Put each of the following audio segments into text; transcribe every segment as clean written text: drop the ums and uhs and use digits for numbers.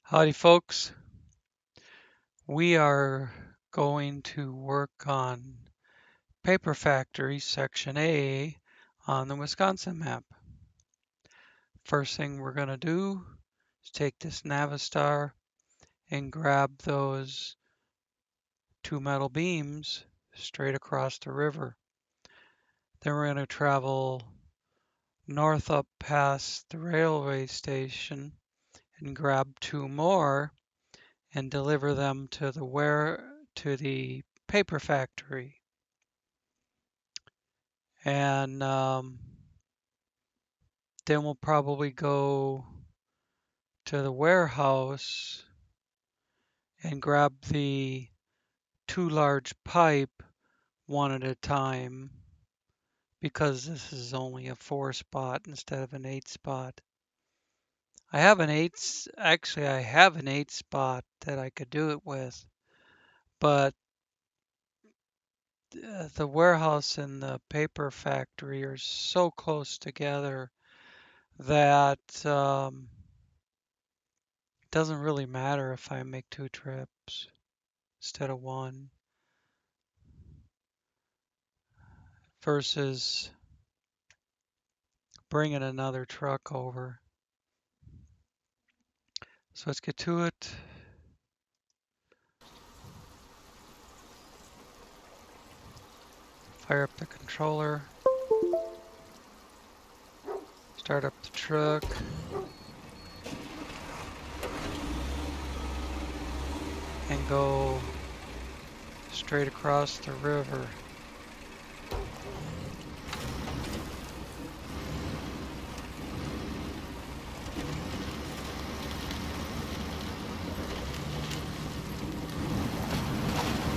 Howdy, folks. We are going to work on Paper Factory Section A on the Wisconsin map. First thing we're going to do is take this Navistar and grab those two metal beams straight across the river. Then we're going to travel north up past the railway station and grab two more and deliver them to the paper factory. And then we'll probably go to the warehouse and grab the two large pipe one at a time because this is only a 4-spot instead of an 8-spot. I have an 8-spot that I could do it with, but the warehouse and the paper factory are so close together that it doesn't really matter if I make 2 trips instead of 1 versus bringing another truck over. So let's get to it. Fire up the controller. Start up the truck. And go straight across the river.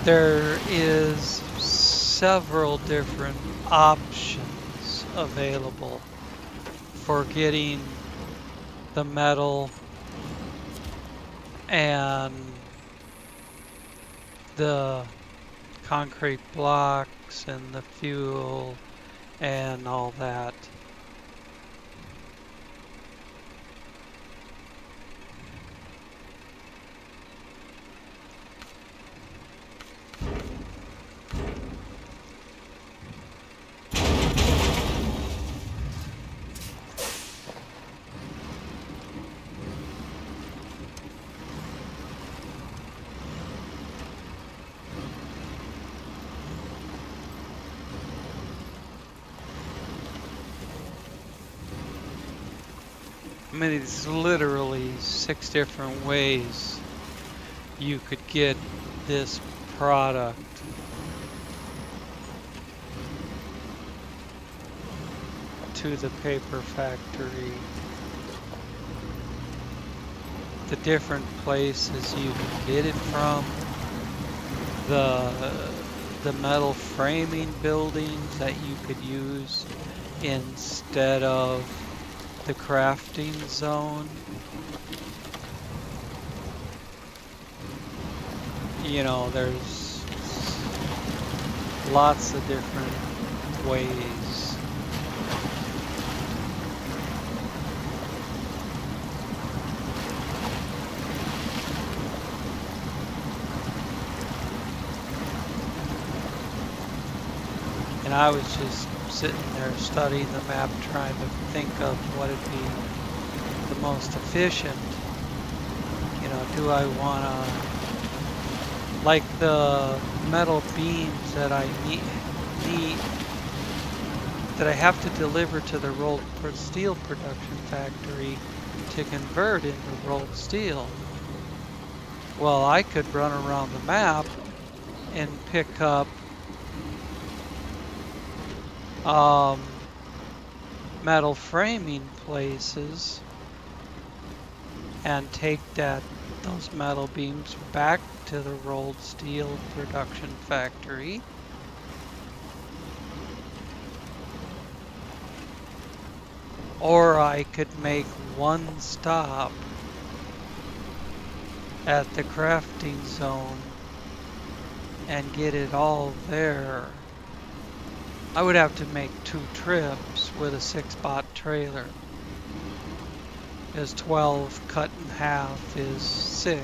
There is several different options available for getting the metal and the concrete blocks and the fuel and all that. I mean, it's literally 6 different ways you could get this product. To the paper factory. The different places you can get it from. The metal framing buildings that you could use instead of the crafting zone. You know, there's lots of different ways. And I was just sitting there studying the map, trying to think of what would be the most efficient. You know, do I want to, like the metal beams that I need that I have to deliver to the rolled steel production factory to convert into rolled steel. Well, I could run around the map and pick up metal framing places and take those metal beams back to the rolled steel production factory. Or I could make one stop at the crafting zone and get it all there. I would have to make 2 trips with a 6-spot trailer. because 12 cut in half is 6.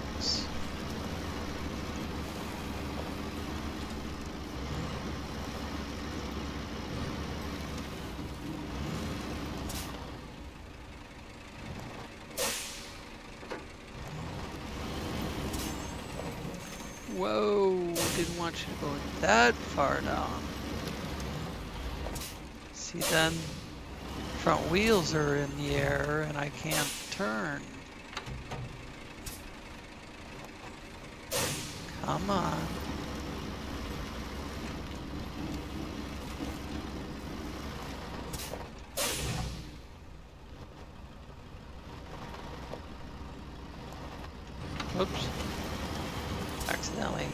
Whoa, didn't want you to go that far down. See then, front wheels are in the air and I can't turn. Come on. Oops. Accidentally.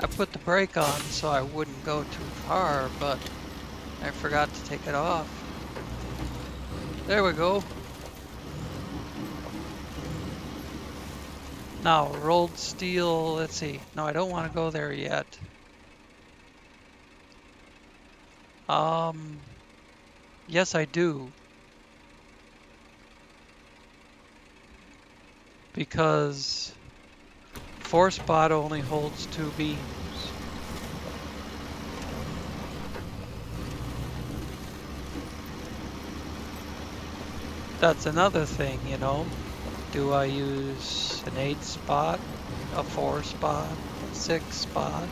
I put the brake on so I wouldn't go too far, but I forgot to take it off. There we go. Now, rolled steel, let's see. No, I don't want to go there yet. Yes, I do. Because 4-spot only holds 2 beams. That's another thing, you know. Do I use an 8-spot, a 4-spot, a 6-spot?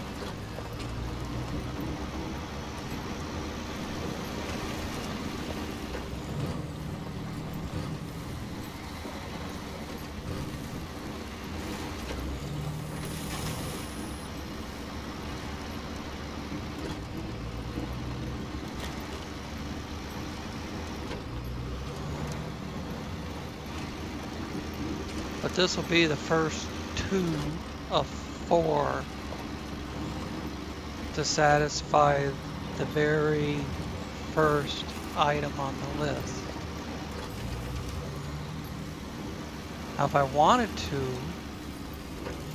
But this will be the first 2 of 4 to satisfy the very first item on the list. Now, if I wanted to,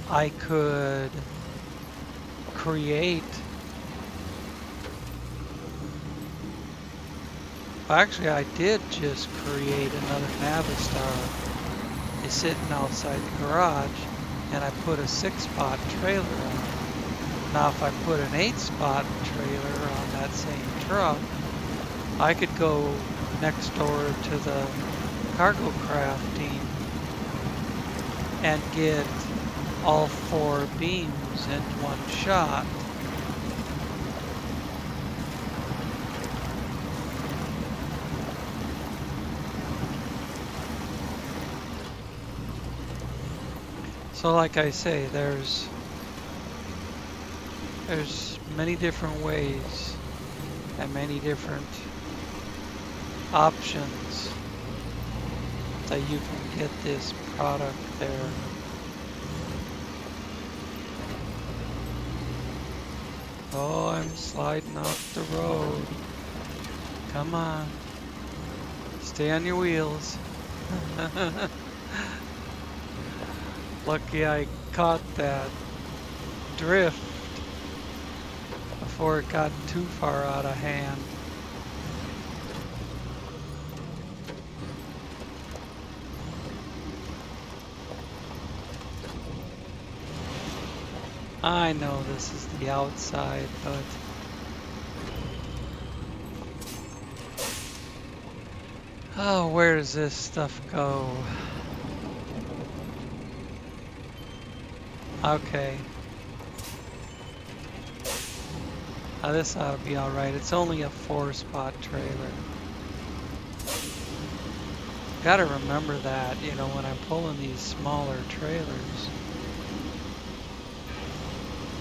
I could create. Actually, I did just create another Navistar. It's sitting outside the garage, and I put a 6-spot trailer on. Now, if I put an 8-spot trailer on that same truck, I could go next door to the cargo crafting and get all 4 beams in one shot. So like I say, there's many different ways and many different options that you can get this product there. Oh, I'm sliding off the road. Come on. Stay on your wheels. Lucky I caught that drift before it got too far out of hand. I know this is the outside, but oh, where does this stuff go? Okay. Now this ought to be alright. It's only a 4-spot trailer. Gotta remember that, you know, when I'm pulling these smaller trailers,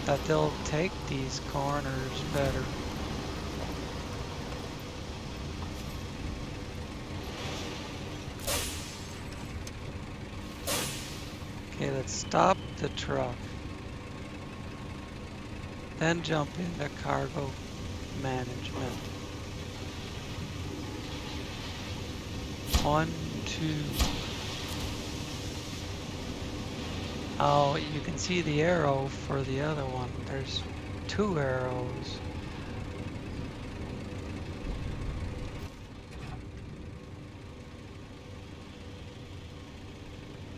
that they'll take these corners better. Okay, let's stop the truck. Then jump into cargo management. 1, 2. Oh, you can see the arrow for the other one. There's 2 arrows.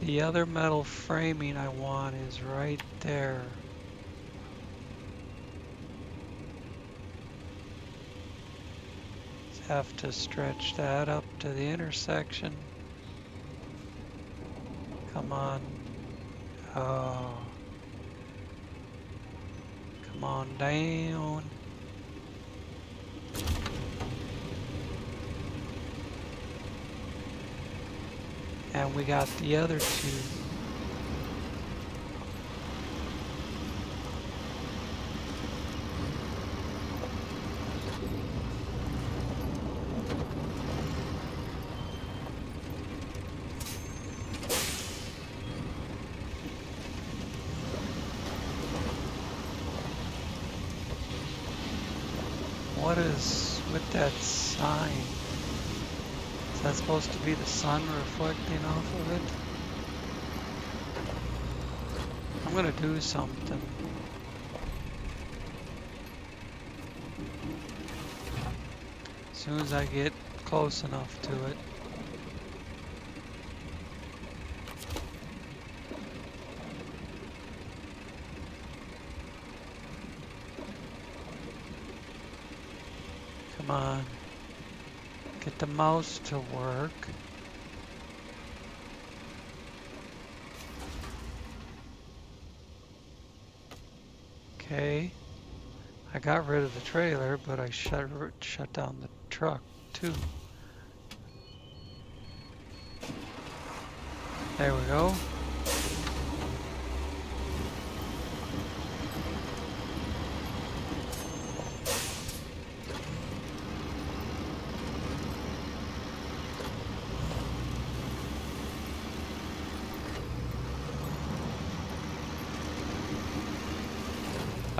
the other metal framing I want is right there. Just have to stretch that up to the intersection. Come on. Oh. Come on down. And we got the other two. What is with that sign? Is that supposed to be the sun reflecting off of it? I'm gonna do something. As soon as I get close enough to it. Come on. Get the mouse to work. Okay. I got rid of the trailer, but I shut down the truck too. There we go.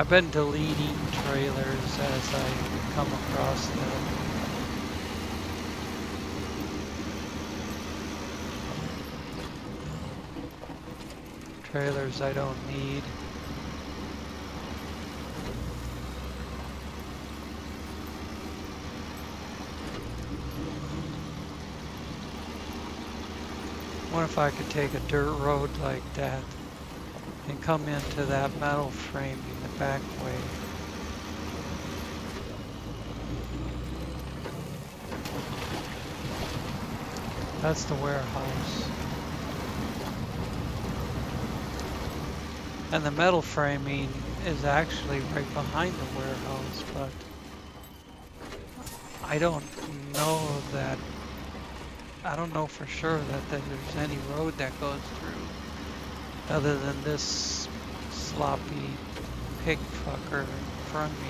I've been deleting trailers as I come across them. Trailers I don't need. What if I could take a dirt road like that and come into that metal frame in the back way? That's the warehouse. And the metal framing is actually right behind the warehouse, but I don't know for sure that there's any road that goes through other than this sloppy pig fucker in front of me.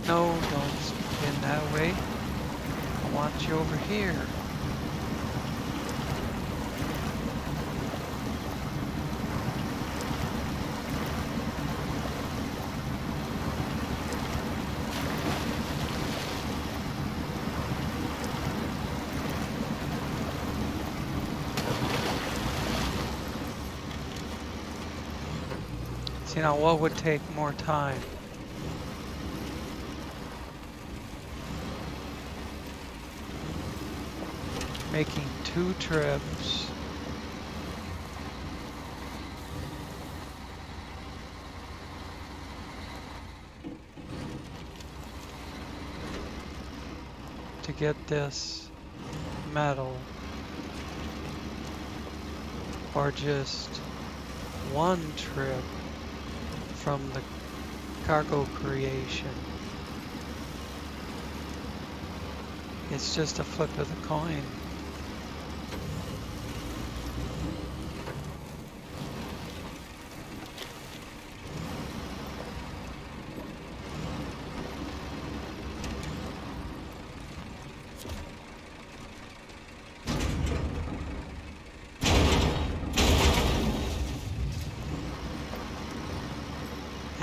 No, don't spin that way. I want you over here. See, now what would take more time? Making 2 trips. To get this metal, or just 1 trip from the cargo creation. It's just a flip of the coin.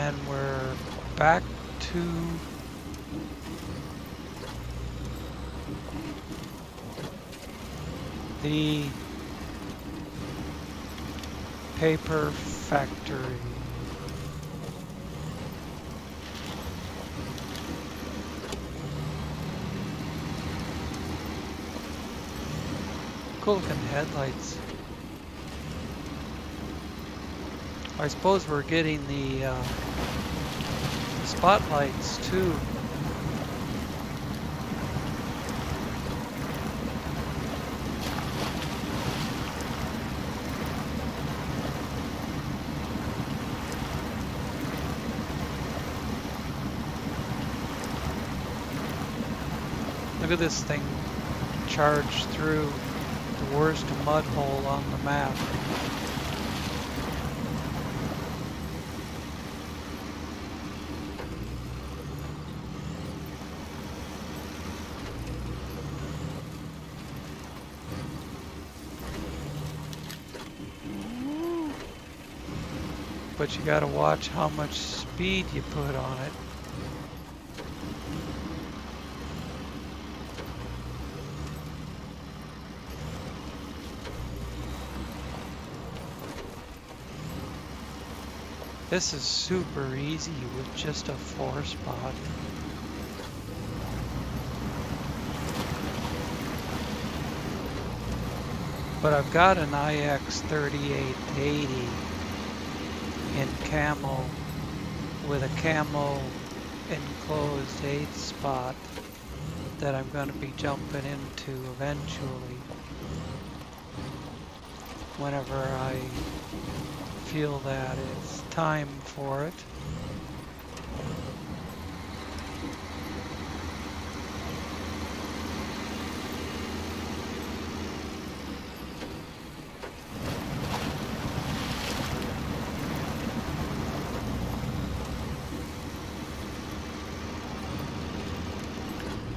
And we're back to the paper factory. Cool looking headlights. I suppose we're getting the spotlights too. Look at this thing charge through the worst mud hole on the map. But you gotta watch how much speed you put on it. This is super easy with just a 4-spot. But I've got an IX3880 in camo with a camo enclosed 8-spot that I'm going to be jumping into eventually whenever I feel that it's time for it.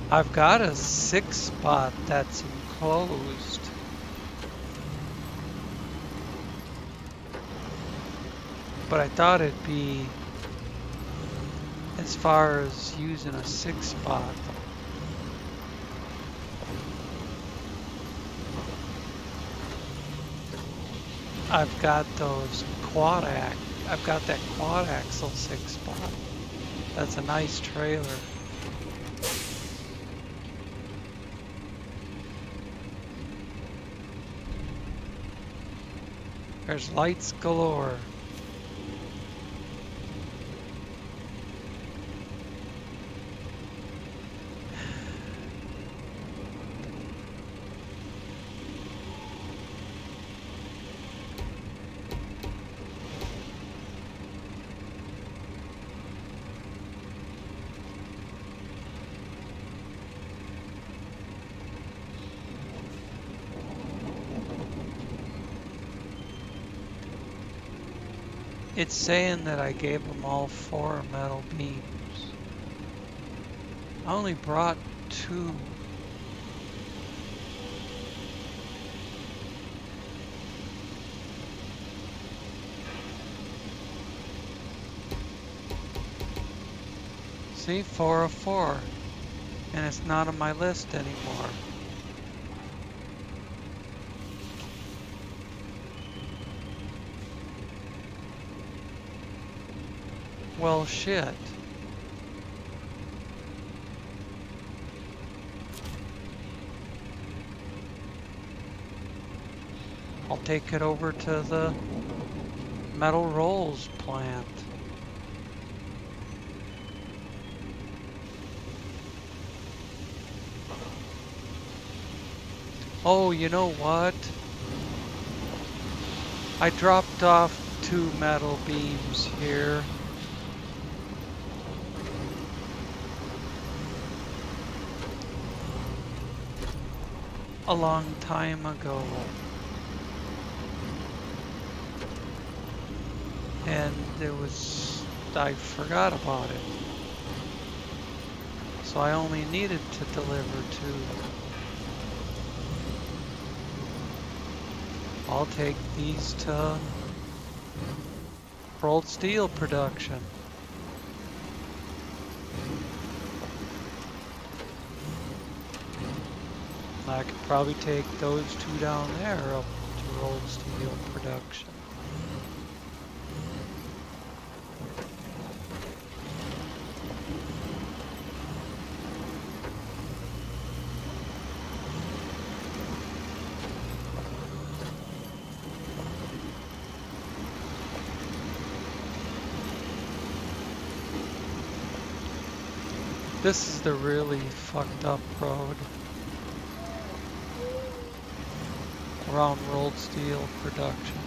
I've got a 6-spot that's enclosed. But I thought it'd be as far as using a 6-spot. I've got those I've got that quad axle 6-spot. That's a nice trailer. There's lights galore. It's saying that I gave them all 4 metal beams. I only brought 2. See, 4 of 4. And it's not on my list anymore. Well, shit. I'll take it over to the metal rolls plant. Oh, you know what? I dropped off 2 metal beams here. A long time ago. And I forgot about it. So I only needed to deliver 2. I'll take these to rolled steel production. I could probably take those 2 down there up to rolled steel production. This is the really fucked up road around rolled steel production.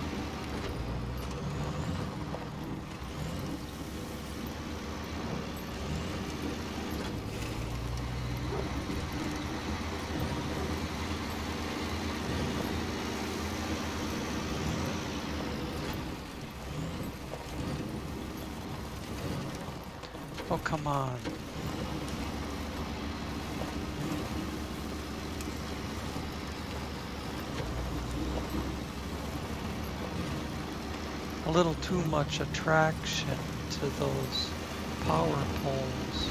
Oh, come on. A little too much attraction to those power poles.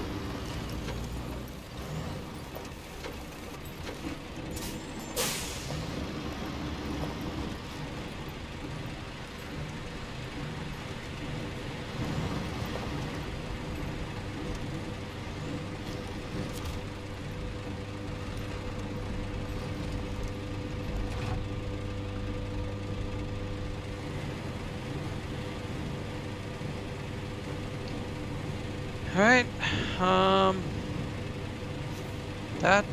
All right, that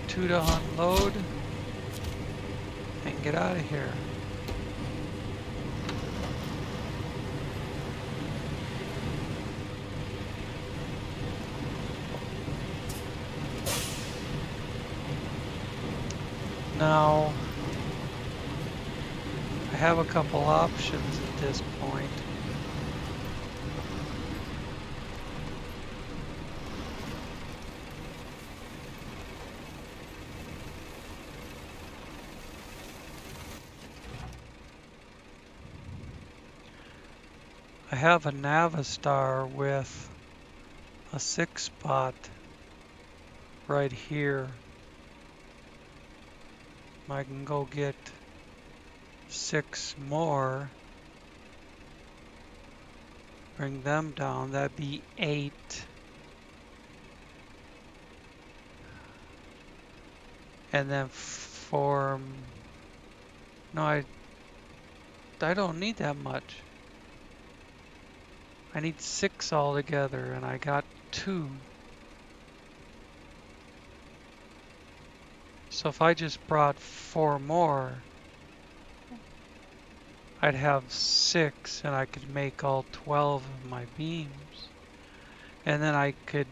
2 to unload and get out of here. Now, I have a couple options at this point. I have a Navistar with a 6-spot right here. I can go get 6 more, bring them down, that'd be 8. And then form, no, I don't need that much. I need 6 altogether, and I got 2. So if I just brought 4 more, I'd have 6, and I could make all 12 of my beams. And then I could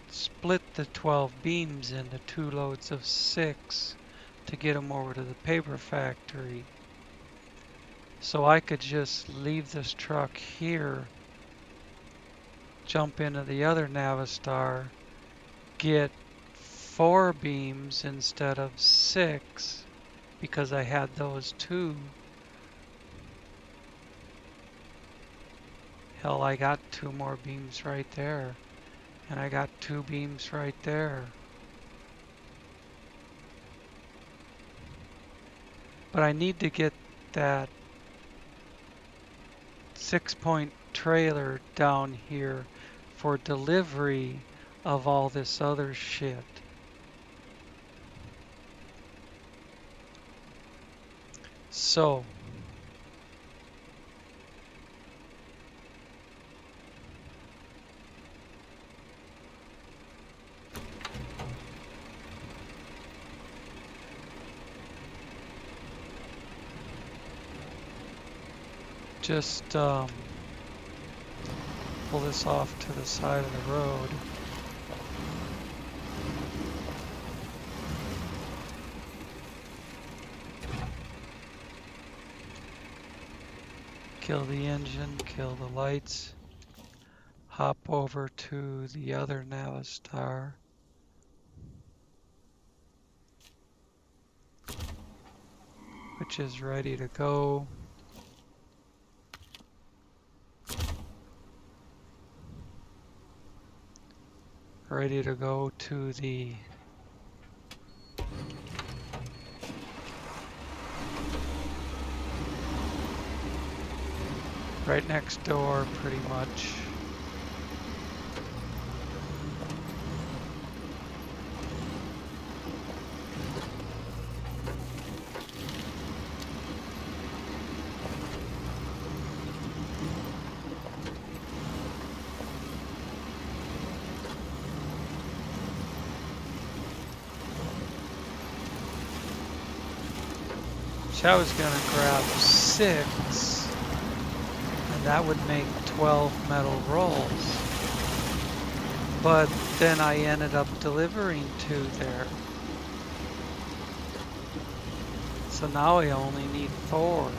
split the 12 beams into 2 loads of 6 to get them over to the paper factory. So I could just leave this truck here, jump into the other Navistar, get 4 beams instead of 6 because I had those 2. Hell, I got 2 more beams right there, and I got 2 beams right there. But I need to get that 6-point trailer down here for delivery of all this other shit. So, just pull this off to the side of the road. Kill the engine, kill the lights, hop over to the other Navistar. Which is ready to go. Ready to go to the right next door, pretty much. So I was gonna grab 6, and that would make 12 metal rolls. But then I ended up delivering 2 there. So now I only need 4.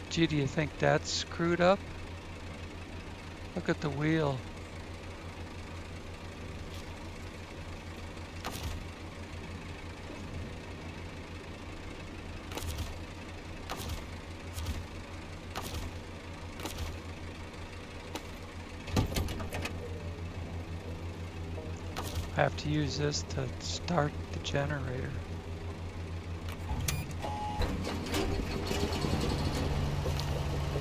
Gee, do you think that's screwed up? Look at the wheel. I have to use this to start the generator.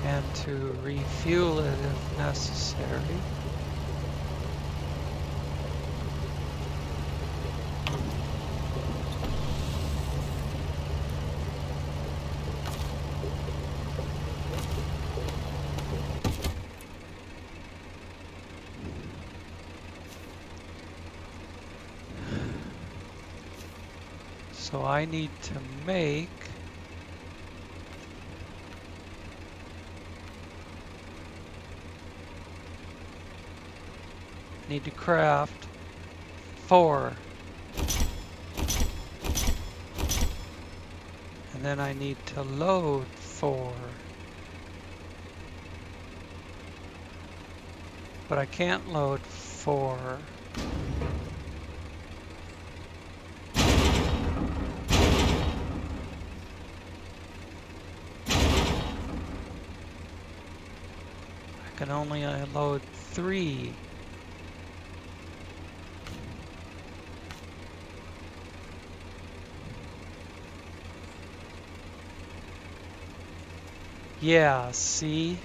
And to refuel it if necessary. So I need to craft 4. And then I need to load 4. But I can't load 4. I can only load 3. Yeah, see?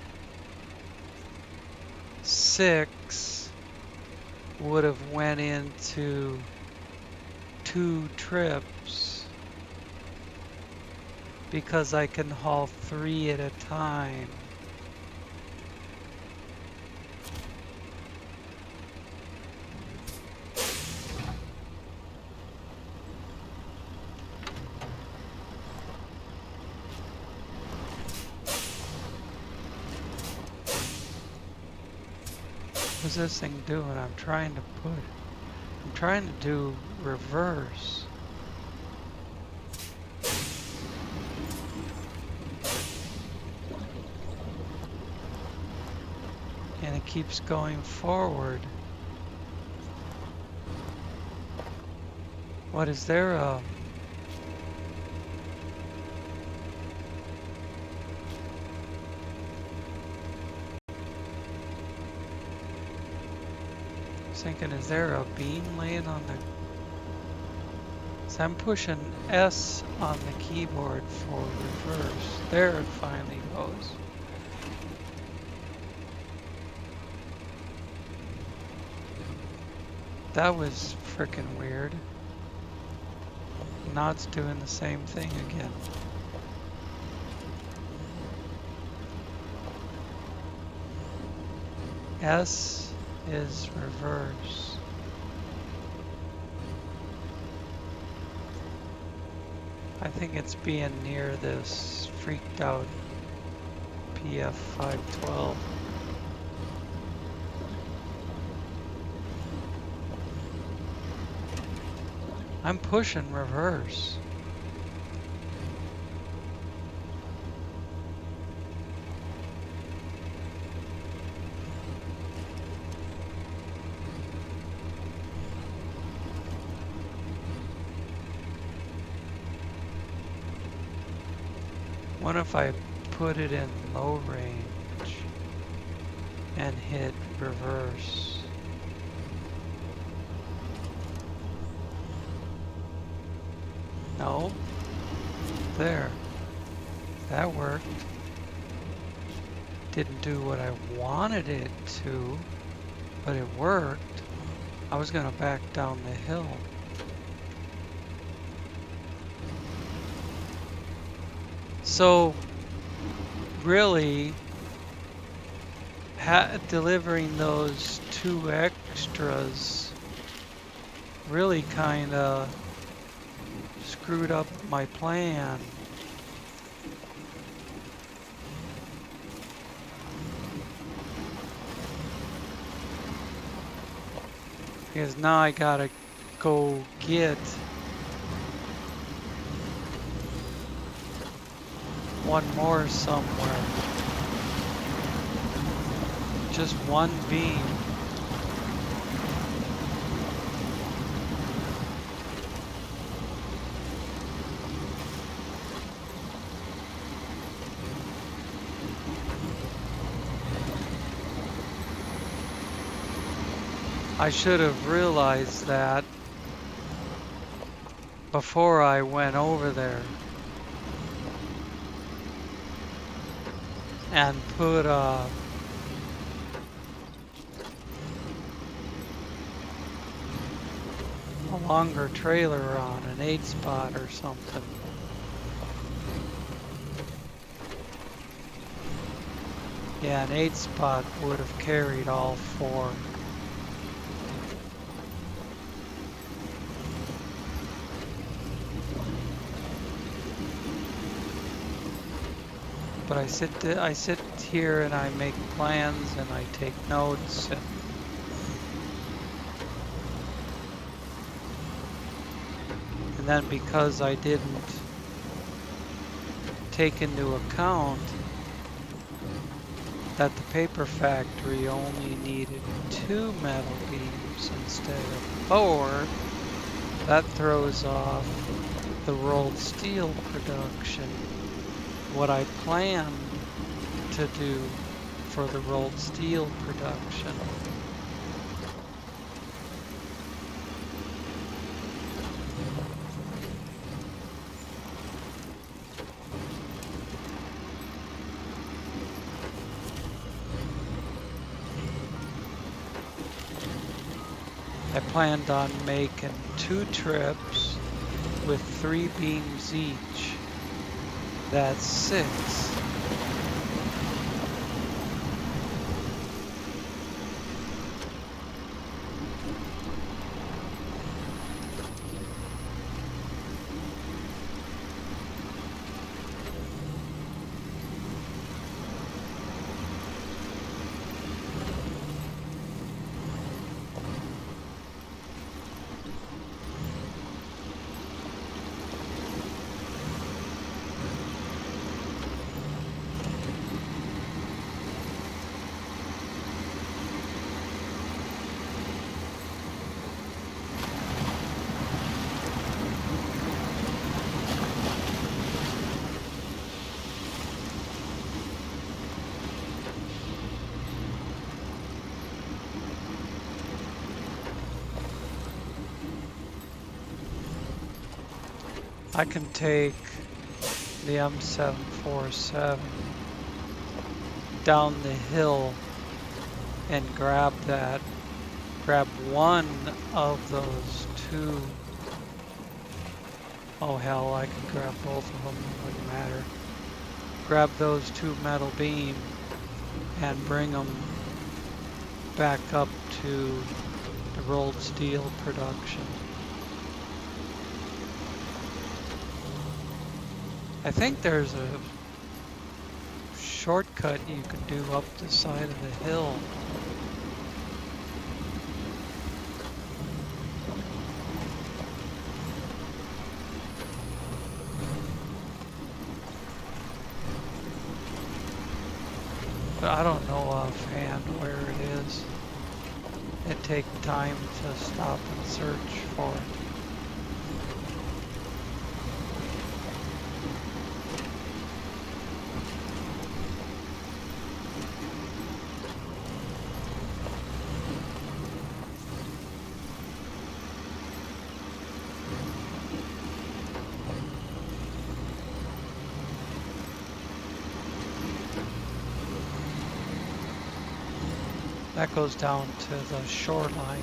6 would have went into 2 trips because I can haul 3 at a time. What's this thing doing? I'm trying to do reverse. And it keeps going forward. What is there a... Thinking, is there a beam laying on the... So I'm pushing S on the keyboard for reverse. There it finally goes. That was frickin' weird. Now it's doing the same thing again. S is reverse. I think it's being near this freaked out PF512. I'm pushing reverse. What if I put it in low range and hit reverse? No. There. That worked. Didn't do what I wanted it to, but it worked. I was gonna back down the hill. So really, delivering those 2 extras really kind of screwed up my plan. Because now I gotta go get one more somewhere. Just one beam. I should have realized that before I went over there and put a longer trailer on an 8-spot or something. Yeah, an 8-spot would have carried all 4. But I sit here and I make plans and I take notes, and then because I didn't take into account that the paper factory only needed 2 metal beams instead of 4, that throws off the rolled steel production. What I planned to do for the rolled steel production. I planned on making 2 trips with 3 beams each. That's 6. I can take the M747 down the hill and grab one of those 2. Oh hell, I can grab both of them, it wouldn't matter. Grab those 2 metal beams and bring them back up to the rolled steel production. I think there's a shortcut you can do up the side of the hill. But I don't know offhand where it is. It'd take time to stop and search for it. That goes down to the shoreline.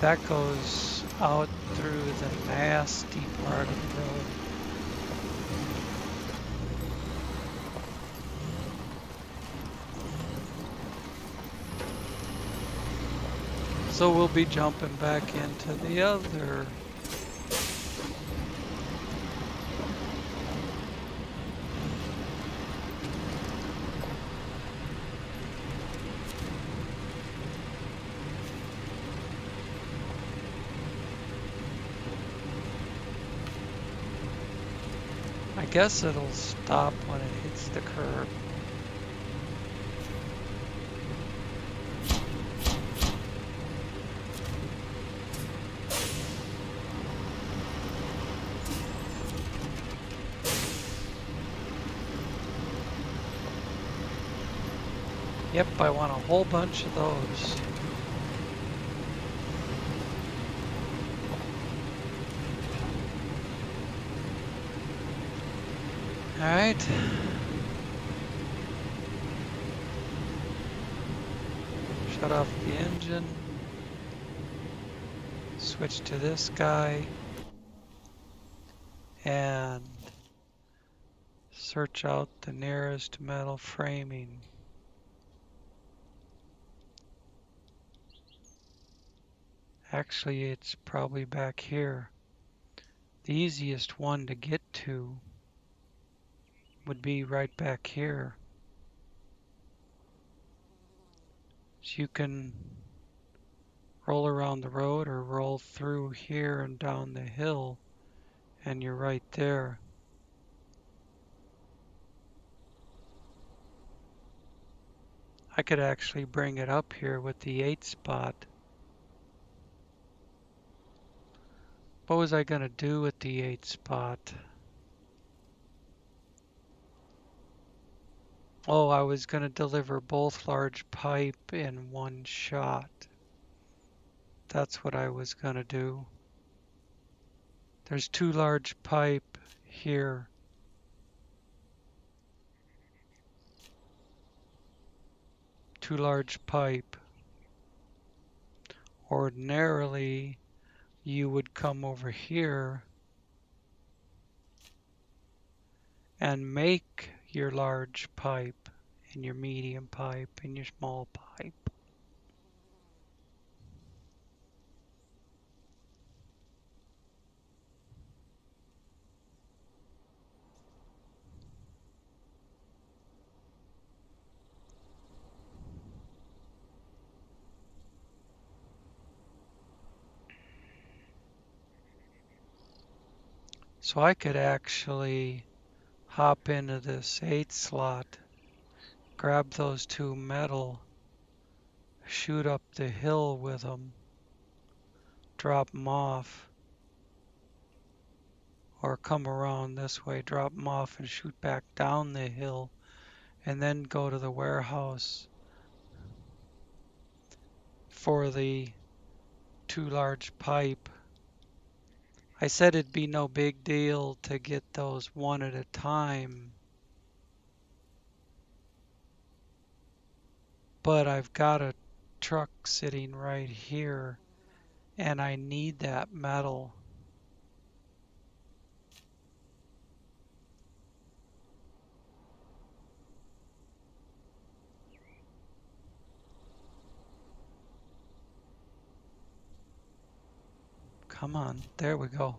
That goes out through the nasty part of the road. So we'll be jumping back into the other. I guess it'll stop when it hits the curb. Yep, I want a whole bunch of those. All right. Shut off the engine. Switch to this guy. And search out the nearest metal framing. Actually, it's probably back here. The easiest one to get to would be right back here. So you can roll around the road or roll through here and down the hill, and you're right there. I could actually bring it up here with the 8 spot. What was I going to do with the 8 spot? Oh, I was going to deliver both large pipe in one shot. That's what I was going to do. There's 2 large pipe here. Two large pipe. Ordinarily, you would come over here and make your large pipe and your medium pipe and your small pipe. So I could actually hop into this 8 slot, grab those 2 metal, shoot up the hill with them, drop them off, or come around this way, drop them off and shoot back down the hill, and then go to the warehouse for the 2 large pipe. I said it'd be no big deal to get those one at a time, but I've got a truck sitting right here and I need that metal. Come on, there we go.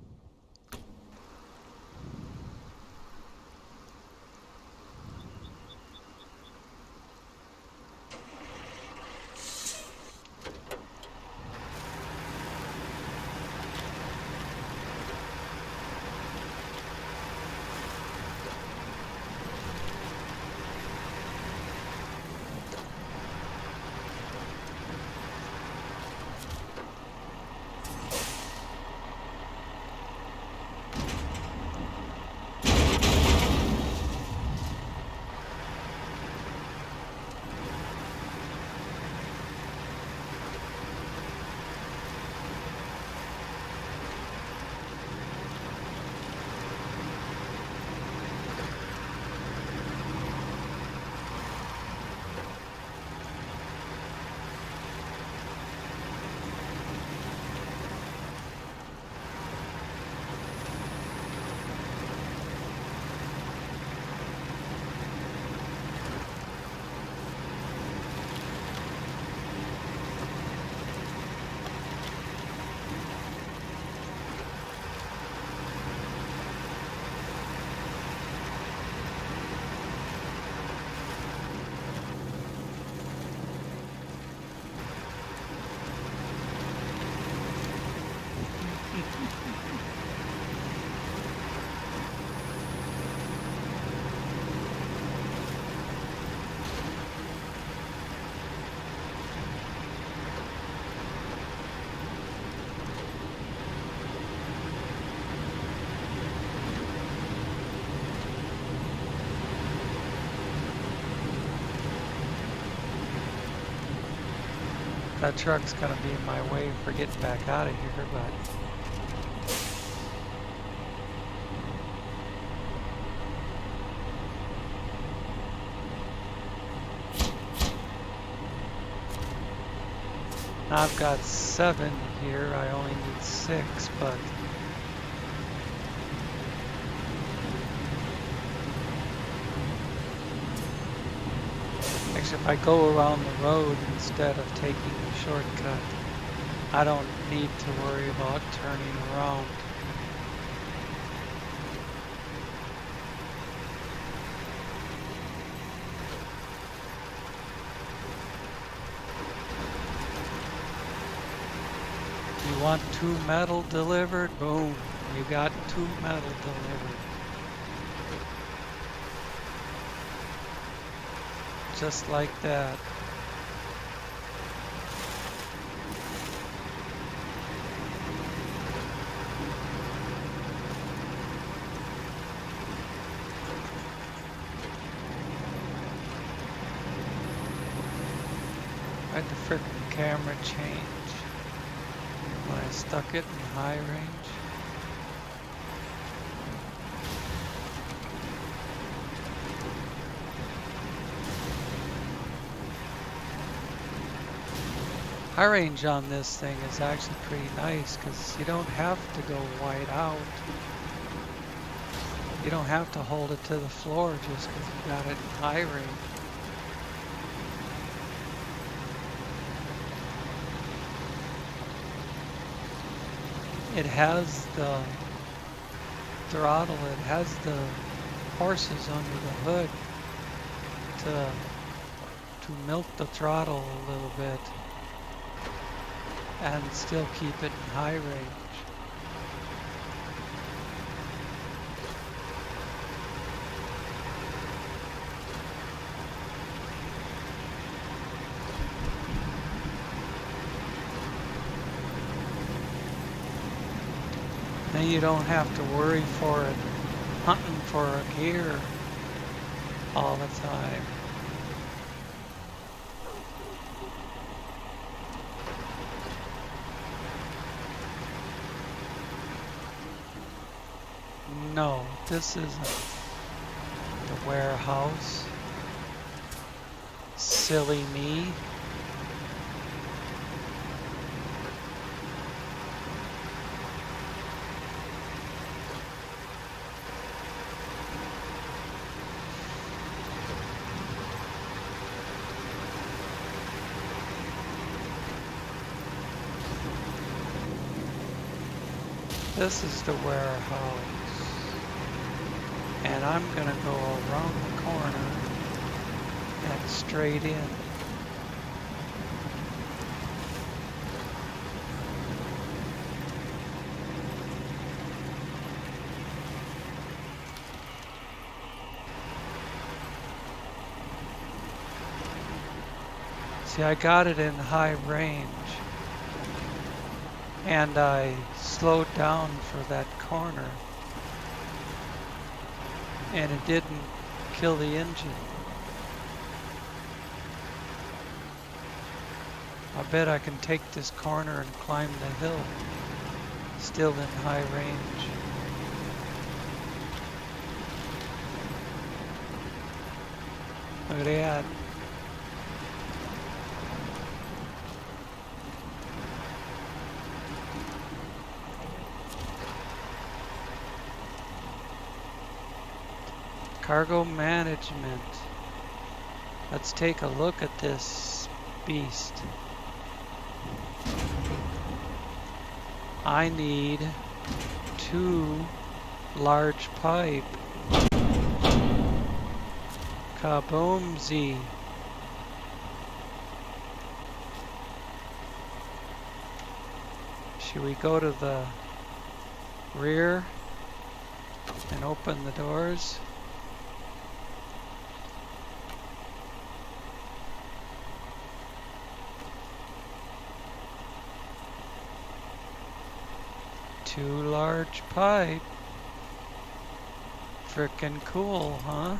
That truck's gonna be in my way for getting back out of here, but I've got 7 here. I only need 6, but actually if I go around the road instead of taking the shortcut, I don't need to worry about turning around. You want 2 metal delivered? Boom, you got 2 metal delivered. Just like that. I had the frickin' camera change when I stuck it in high range. High range on this thing is actually pretty nice because you don't have to go wide out. You don't have to hold it to the floor just because you got it in high range. It has the throttle, it has the horses under the hood to milk the throttle a little bit and still keep it in high range. Then you don't have to worry for it hunting for a gear all the time. No, this isn't the warehouse. Silly me. This is the warehouse, and I'm gonna go around the corner and straight in. See, I got it in high range, and I slowed down for that corner, and it didn't kill the engine. I bet I can take this corner and climb the hill, still in high range. Look at that. Cargo management. Let's take a look at this beast. I need 2 large pipe. Kaboomzy. Should we go to the rear and open the doors? Two large pipe. Frickin' cool, huh?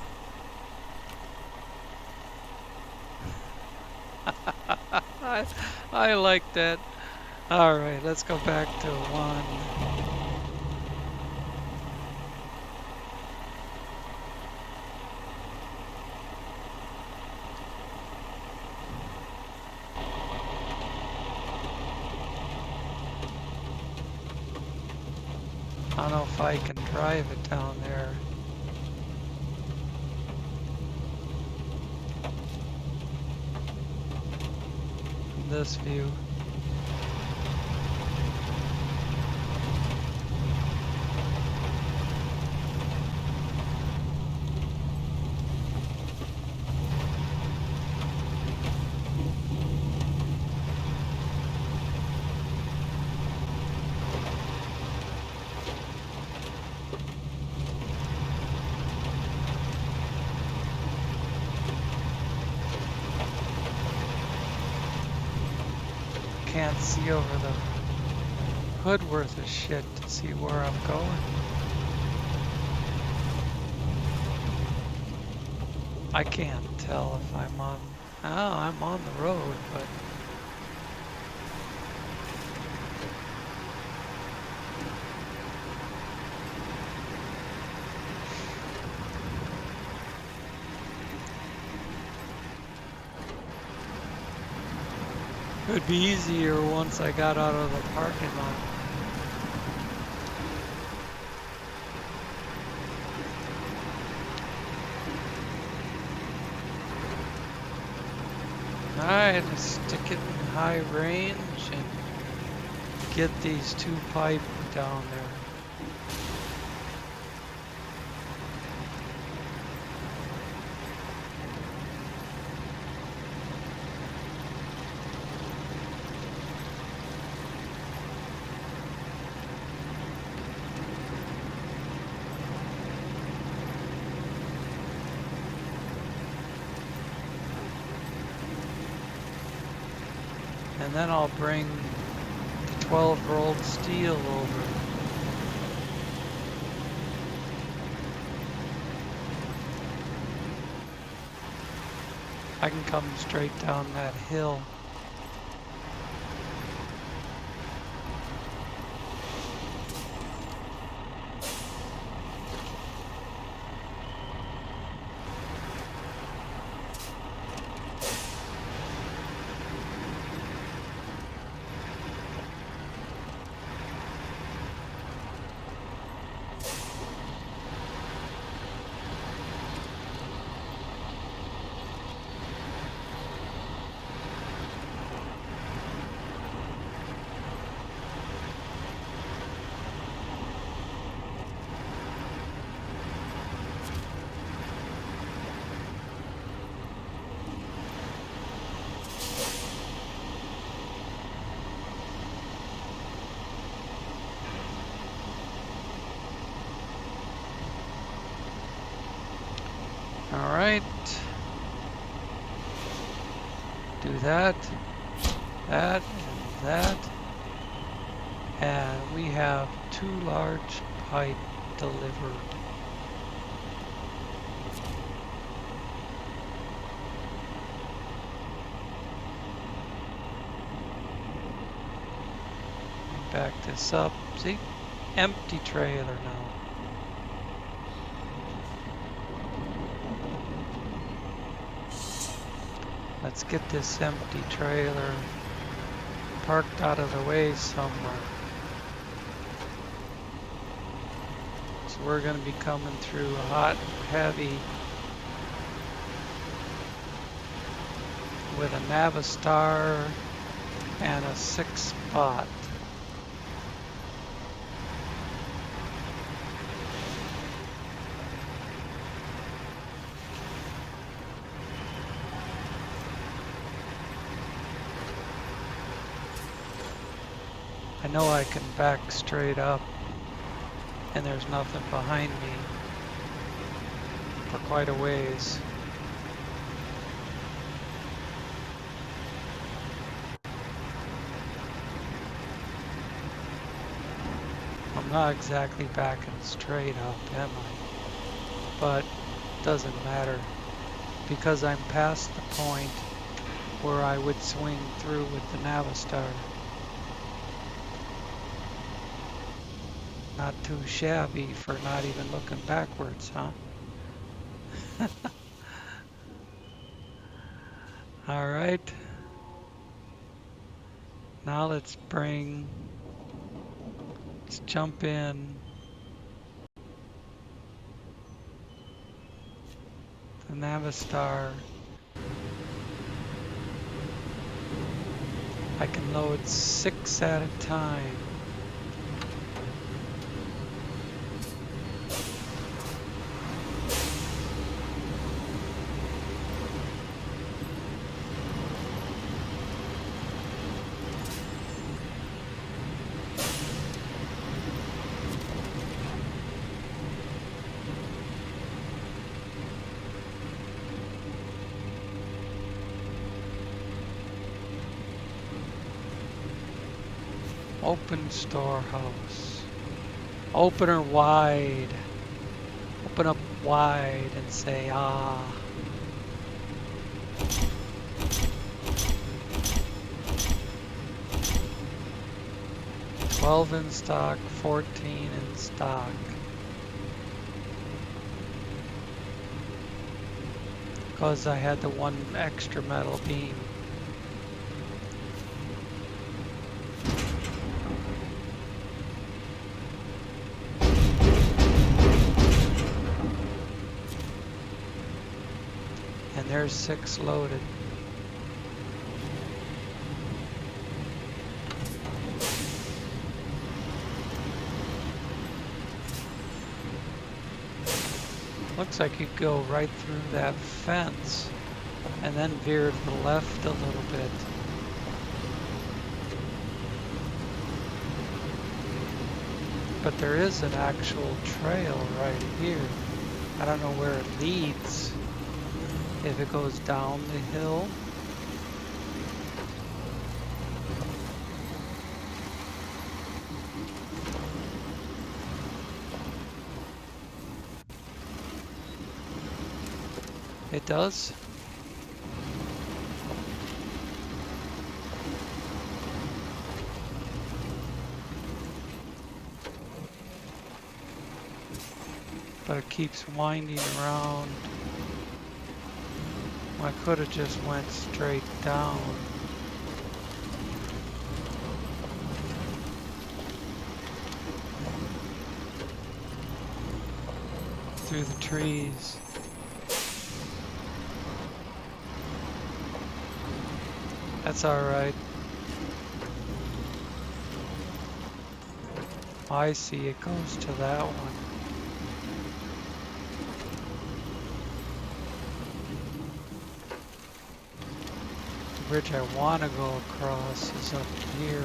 I like that. All right, let's go back to 1. I don't know if I can drive it down there. From this view. Can't see over the hood worth of shit to see where I'm going. I can't tell if I'm on. Oh, I'm on the road, but it would be easier once I got out of the parking lot. Alright, let's stick it in high range and get these 2 pipe down there. And then I'll bring the 12-rolled steel over. I can come straight down that hill. All right. Do that, that, and that. And we have 2 large pipe delivered. Back this up. See? Empty trailer now. Let's get this empty trailer parked out of the way somewhere. So we're going to be coming through hot, heavy with a Navistar and a 6-spot. I know I can back straight up and there's nothing behind me for quite a ways. I'm not exactly backing straight up, am I? But doesn't matter because I'm past the point where I would swing through with the Navistar. Not too shabby for not even looking backwards, huh? All right. Now let's jump in the Navistar. I can load 6 at a time. Open storehouse. Open her wide. Open up wide and say, ah. $12 in stock, $14 in stock. Because I had the one extra metal beam. And there's 6 loaded. Looks like you go right through that fence and then veer to the left a little bit. But there is an actual trail right here. I don't know where it leads. If it goes down the hill. It does. But it keeps winding around. I could have just went straight down. Through the trees. That's all right. I see it goes to that one. The bridge I want to go across is up here.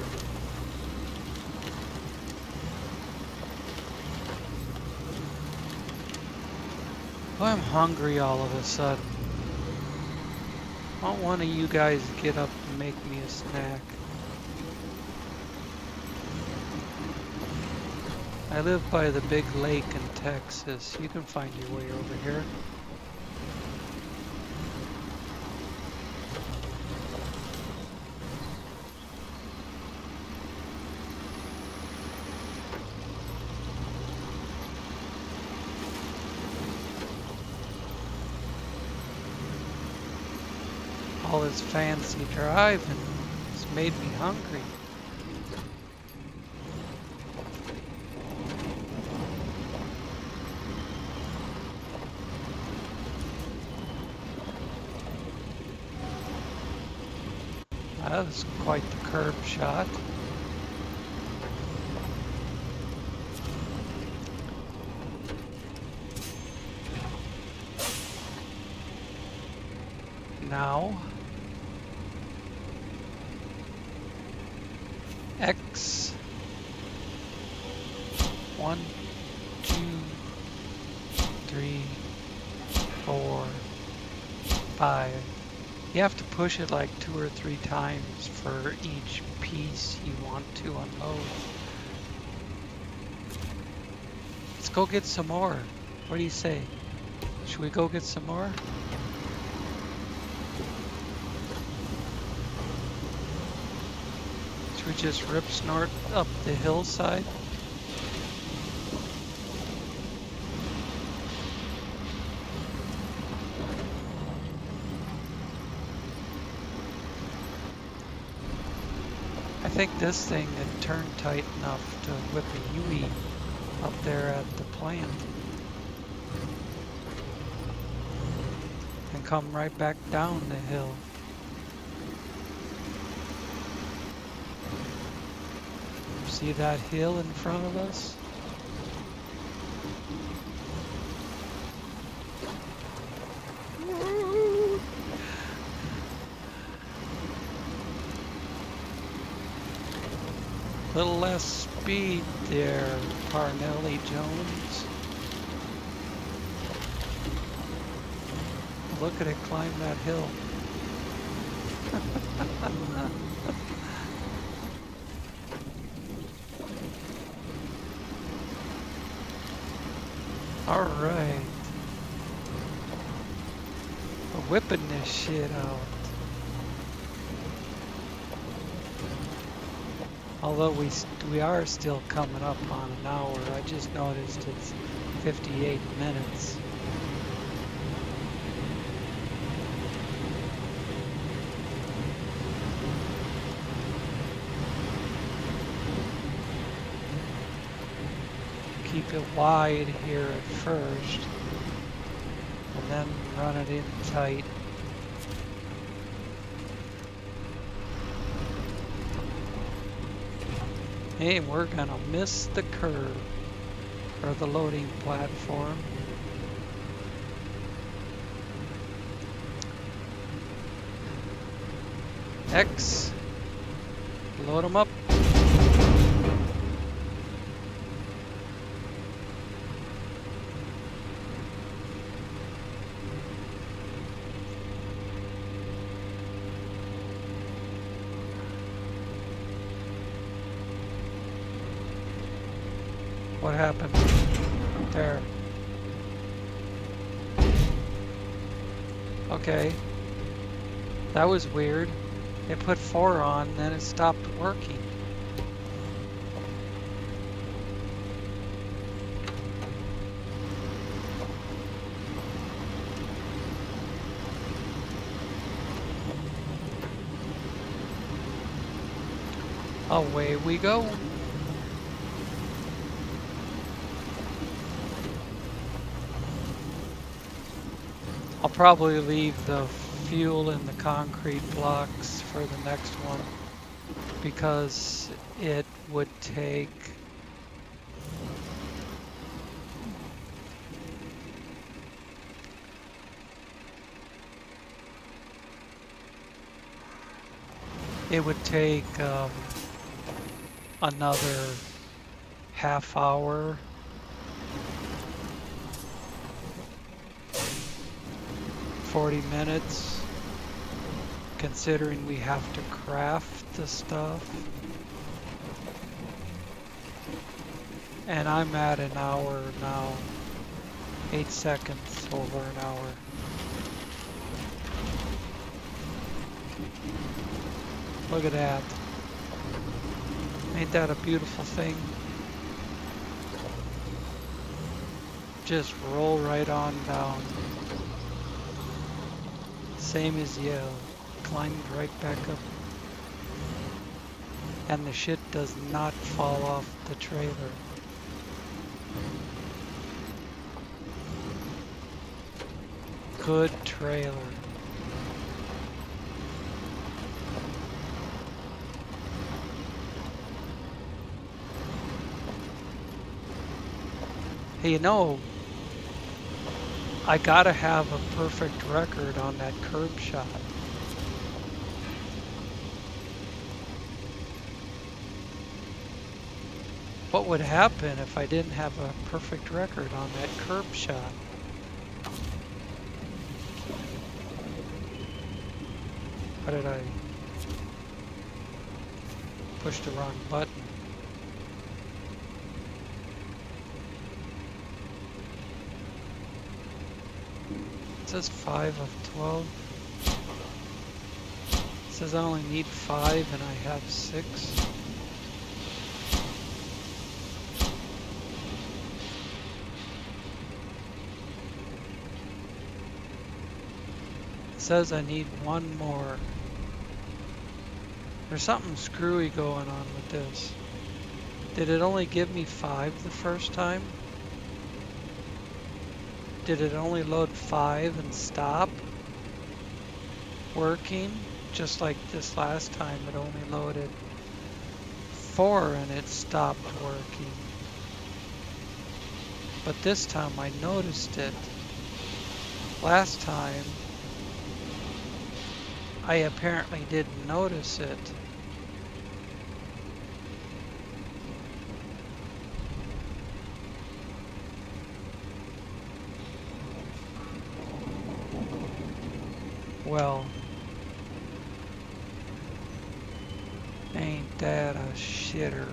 Oh, I'm hungry all of a sudden. Why don't one of you guys get up and make me a snack? I live by the big lake in Texas. You can find your way over here. All this fancy driving has made me hungry. That was quite the curb shot. Now, X, 1, 2, 3, 4, 5. You have to push it like 2 or 3 times for each piece you want to unload. Let's go get some more. What do you say? Should we go get some more? Should we just rip snort up the hillside? I think this thing had turned tight enough to whip a Yui up there at the plant. And come right back down the hill. See that hill in front of us? Little less speed there, Parnelli Jones. Look at it climb that hill. All right. We're whipping this shit out. Although we are still coming up on an hour. I just noticed it's 58 minutes. Keep it wide here at first, and then run it in tight. Hey, we're gonna miss the curve, or the loading platform. X, load them up. What happened there? Okay, that was weird. It put 4 on, then it stopped working. Away we go. I'll probably leave the fuel in the concrete blocks for the next one because it would take another half hour. 40 minutes, considering we have to craft the stuff. And I'm at an hour now, 8 seconds over an hour. Look at that. Ain't that a beautiful thing? Just roll right on down. Same as Yale, climbed right back up. And the shit does not fall off the trailer. Good trailer. Hey, you know, I gotta have a perfect record on that curb shot. What would happen if I didn't have a perfect record on that curb shot? How did I push the wrong button? It says 5 of 12. says I only need 5 and I have 6. It says I need 1 more. There's something screwy going on with this. Did it only give me 5 the first time? Did it only load 5 and stop working? Just like this last time, it only loaded 4 and it stopped working. But this time I noticed it. Last time, I apparently didn't notice it. Well, ain't that a shitter?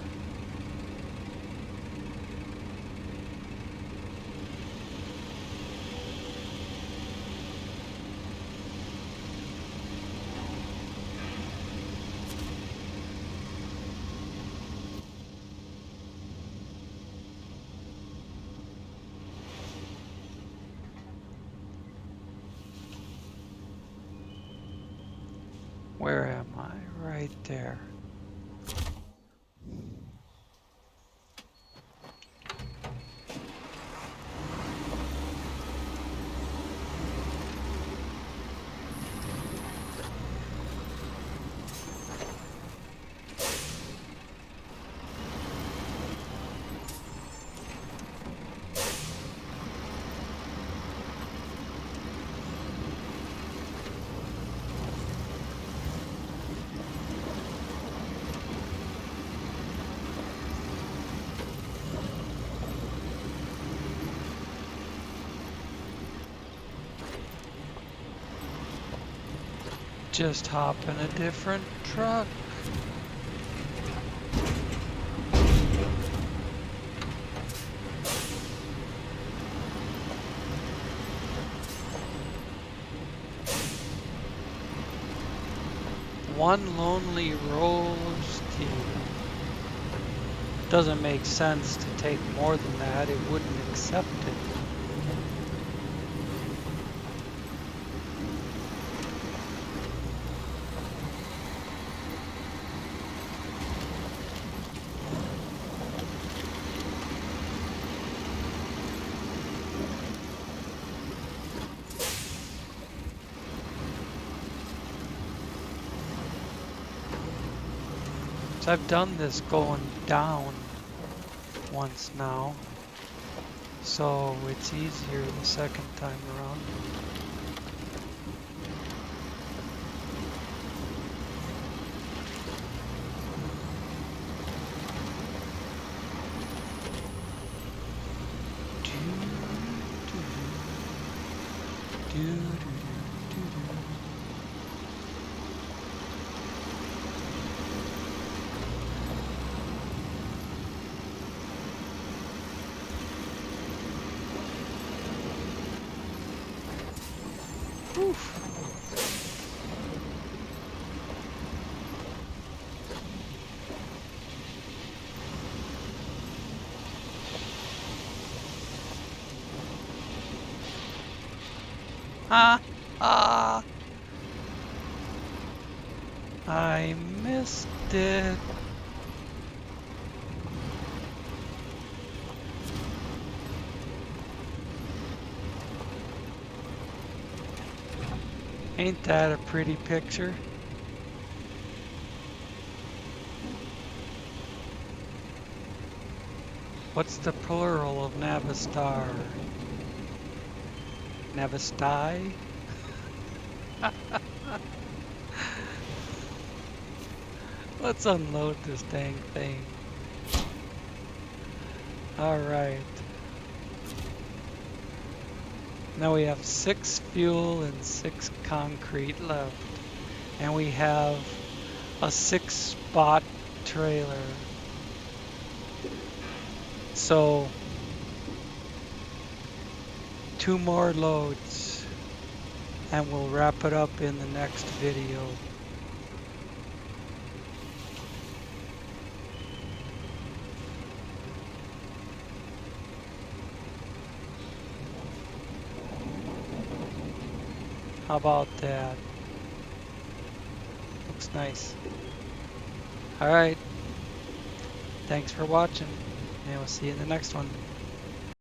Where am I? Right there. Just hop in a different truck. One lonely roll of steel. Doesn't make sense to take more than that. It wouldn't accept it. So I've done this going down once now, so it's easier the second time around. Oof. I missed it. Ain't that a pretty picture? What's the plural of Navistar? Navistai? Let's unload this dang thing. All right. Now we have 6 fuel and 6 concrete left. And we have a 6-spot trailer. So 2 more loads and we'll wrap it up in the next video. How about that? Looks nice. All right. Thanks for watching, and we'll see you in the next one.